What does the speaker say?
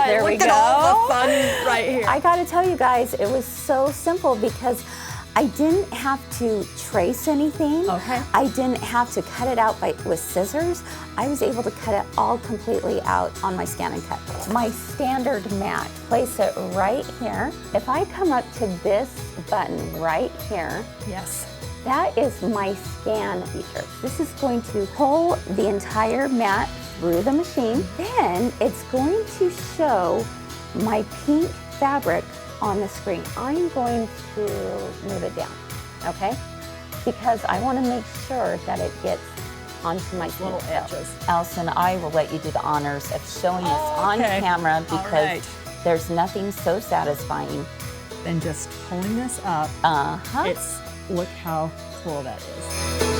right, there we look go. at all the fun right here. I gotta tell you guys, it was so simple because I didn't have to trace anything. Okay. I didn't have to cut it out with scissors. I was able to cut it all completely out on my ScanNCut. My standard mat, place it right here. If I come up to this button right here, Yes. that is my scan feature. This is going to pull the entire mat through the machine. Then it's going to show my pink fabric on the screen. I'm going to move it down, okay? Because I want to make sure that it gets onto my Little pink edges. Allison, I will let you do the honors of showing this on okay. camera All because right. there's nothing so satisfying. Then just pulling this up. Uh-huh. Look how cool that is.